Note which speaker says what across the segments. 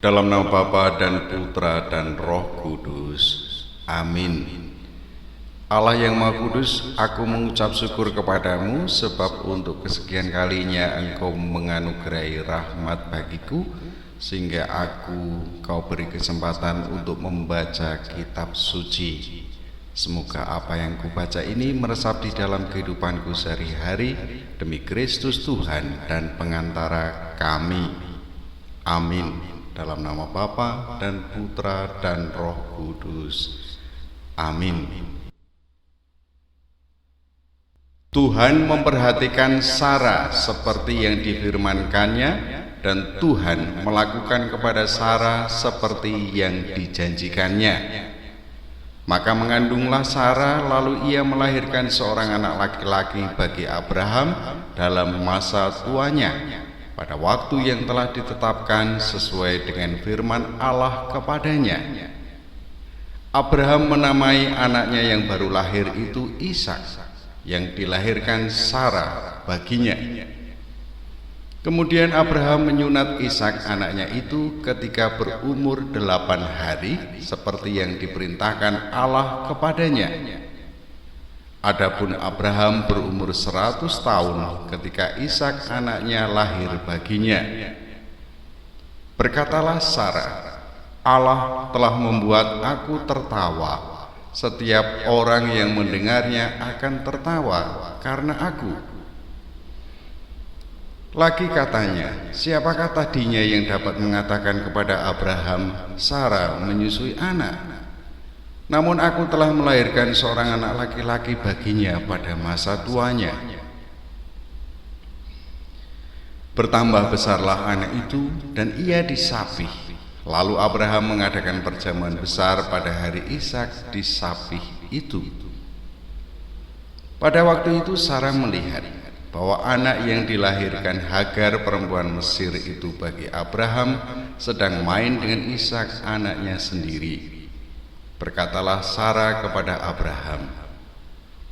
Speaker 1: Dalam nama Bapa dan Putra dan Roh Kudus. Amin. Allah yang Maha Kudus, aku mengucap syukur kepadamu sebab untuk kesekian kalinya Engkau menganugerahi rahmat bagiku, sehingga Kau beri kesempatan untuk membaca kitab suci. Semoga apa yang kubaca ini meresap di dalam kehidupanku sehari-hari demi Kristus Tuhan dan pengantara kami. Amin. Dalam nama Bapa dan Putra dan Roh Kudus. Amin. Tuhan memperhatikan Sarah seperti yang difirmankannya, dan Tuhan melakukan kepada Sarah seperti yang dijanjikannya. Maka mengandunglah Sarah, lalu ia melahirkan seorang anak laki-laki bagi Abraham dalam masa tuanya, pada waktu yang telah ditetapkan sesuai dengan firman Allah kepadanya. Abraham menamai anaknya yang baru lahir itu Ishak, yang dilahirkan Sarah baginya. Kemudian Abraham menyunat Ishak anaknya itu ketika berumur 8 hari, seperti yang diperintahkan Allah kepadanya. Adapun Abraham berumur 100 tahun ketika Ishak anaknya lahir baginya. Berkatalah Sarah, Allah telah membuat aku tertawa. Setiap orang yang mendengarnya akan tertawa karena aku. Lagi katanya, siapakah tadinya yang dapat mengatakan kepada Abraham, Sarah menyusui anak? Namun aku telah melahirkan seorang anak laki-laki baginya pada masa tuanya. Bertambah besarlah anak itu dan ia disapih. Lalu Abraham mengadakan perjamuan besar pada hari Ishak disapih itu. Pada waktu itu Sarah melihat bahwa anak yang dilahirkan Hagar perempuan Mesir itu bagi Abraham sedang main dengan Ishak anaknya sendiri. Berkatalah Sarah kepada Abraham,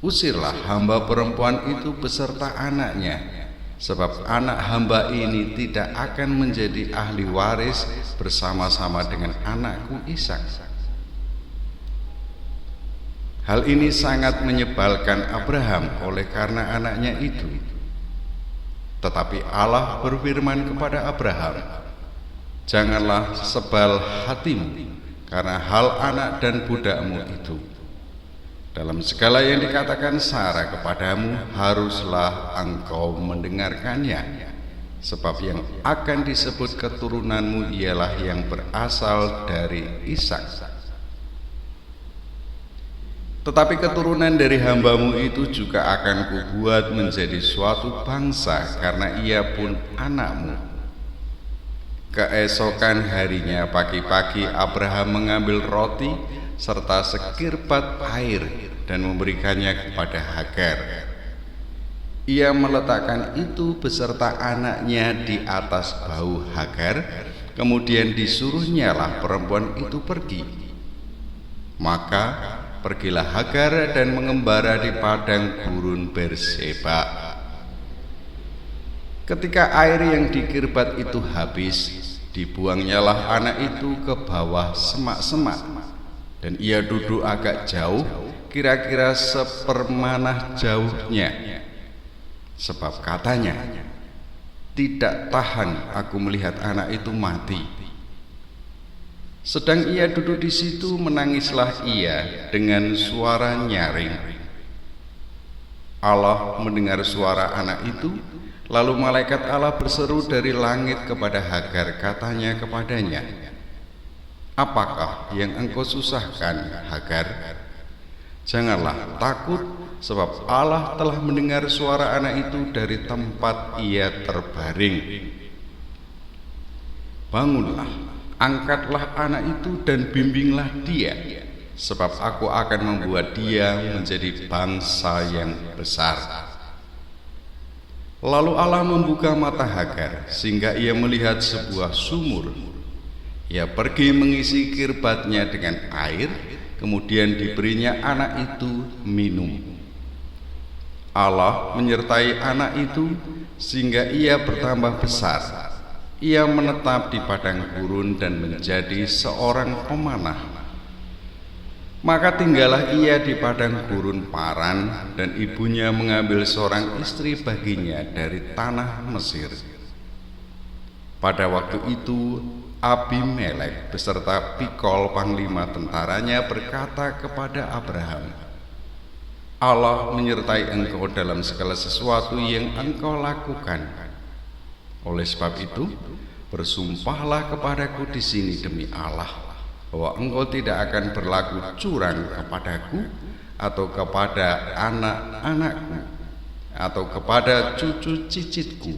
Speaker 1: usirlah hamba perempuan itu beserta anaknya, sebab anak hamba ini tidak akan menjadi ahli waris bersama-sama dengan anakku Ishak. Hal ini sangat menyebalkan Abraham oleh karena anaknya itu. Tetapi Allah berfirman kepada Abraham, janganlah sebal hatimu karena hal anak dan budakmu itu. Dalam segala yang dikatakan Sarah kepadamu, haruslah engkau mendengarkannya, sebab yang akan disebut keturunanmu ialah yang berasal dari Ishak. Tetapi keturunan dari hambamu itu juga akan kubuat menjadi suatu bangsa, karena ia pun anakmu. Keesokan harinya pagi-pagi Abraham mengambil roti serta sekirbat air dan memberikannya kepada Hagar. Ia meletakkan itu beserta anaknya di atas bahu Hagar, kemudian disuruhnyalah perempuan itu pergi. Maka pergilah Hagar dan mengembara di padang gurun Berseba. Ketika air yang dikirbat itu habis, dibuangnyalah anak itu ke bawah semak-semak, dan ia duduk agak jauh, kira-kira sepermanah jauhnya, sebab katanya, tidak tahan aku melihat anak itu mati. Sedang ia duduk di situ, menangislah ia dengan suara nyaring. Allah mendengar suara anak itu. Lalu malaikat Allah berseru dari langit kepada Hagar, katanya kepadanya, apakah yang engkau susahkan, Hagar? Janganlah takut, sebab Allah telah mendengar suara anak itu dari tempat ia terbaring. Bangunlah, angkatlah anak itu dan bimbinglah dia, sebab aku akan membuat dia menjadi bangsa yang besar. Lalu Allah membuka mata Hagar sehingga ia melihat sebuah sumur. Ia pergi mengisi kirbatnya dengan air, kemudian diberinya anak itu minum. Allah menyertai anak itu sehingga ia bertambah besar. ia menetap di padang gurun dan menjadi seorang pemanah. Maka tinggallah ia di padang gurun Paran, dan ibunya mengambil seorang istri baginya dari tanah Mesir. Pada waktu itu Abimelek beserta Pikol panglima tentaranya berkata kepada Abraham, Allah menyertai engkau dalam segala sesuatu yang engkau lakukan. Oleh sebab itu, bersumpahlah kepadaku di sini demi Allah, bahwa engkau tidak akan berlaku curang kepadaku, atau kepada anak-anakku, atau kepada cucu cicitku,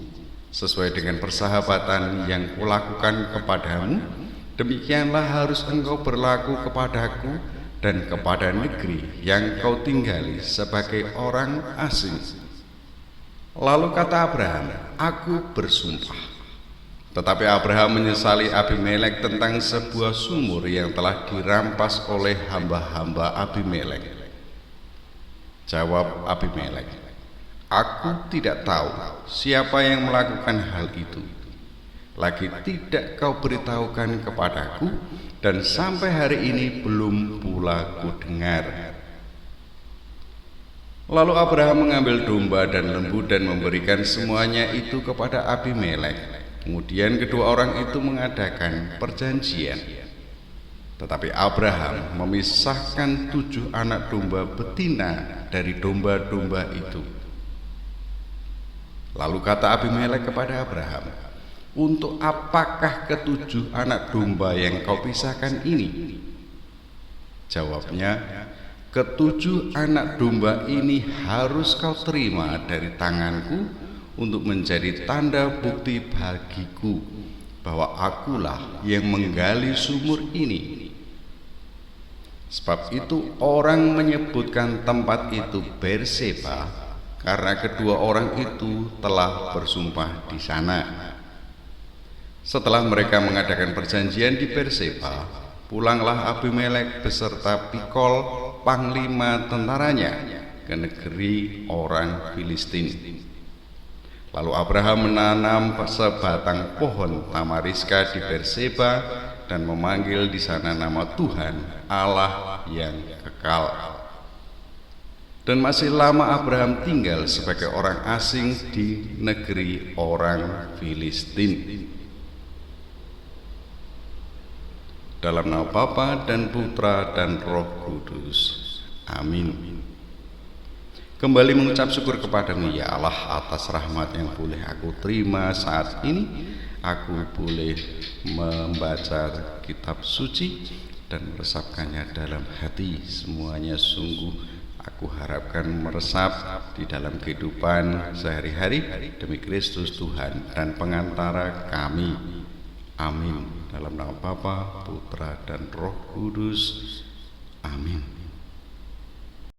Speaker 1: sesuai dengan persahabatan yang kulakukan kepadamu. Demikianlah harus engkau berlaku kepadaku dan kepada negeri yang kau tinggali sebagai orang asing. Lalu kata Abraham, aku bersumpah. Tetapi Abraham menyesali Abimelek tentang sebuah sumur yang telah dirampas oleh hamba-hamba Abimelek. Jawab Abimelek, aku tidak tahu siapa yang melakukan hal itu. Lagi tidak kau beritahukan kepadaku, dan sampai hari ini belum pula kudengar. Lalu Abraham mengambil domba dan lembu dan memberikan semuanya itu kepada Abimelek. Kemudian kedua orang itu mengadakan perjanjian. Tetapi Abraham memisahkan 7 anak domba betina dari domba-domba itu. Lalu kata Abimelek kepada Abraham, untuk apakah ke-7 anak domba yang kau pisahkan ini? Jawabnya, ke-7 anak domba ini harus kau terima dari tanganku untuk menjadi tanda bukti bagiku bahwa akulah yang menggali sumur ini. Sebab itu orang menyebutkan tempat itu Berseba, karena kedua orang itu telah bersumpah di sana. Setelah mereka mengadakan perjanjian di Berseba, pulanglah Abimelek beserta Pikol panglima tentaranya ke negeri orang Filistin. Lalu Abraham menanam sebatang pohon tamariska di Berseba dan memanggil di sana nama Tuhan Allah yang kekal. Dan masih lama Abraham tinggal sebagai orang asing di negeri orang Filistin. Dalam nama Bapa dan Putra dan Roh Kudus. Amin. Kembali mengucap syukur kepadamu ya Allah atas rahmat yang boleh aku terima saat ini. Aku boleh membaca kitab suci dan meresapkannya dalam hati. Semuanya sungguh aku harapkan meresap di dalam kehidupan sehari-hari demi Kristus Tuhan dan pengantara kami. Amin. Dalam nama Bapa, Putra dan Roh Kudus. Amin.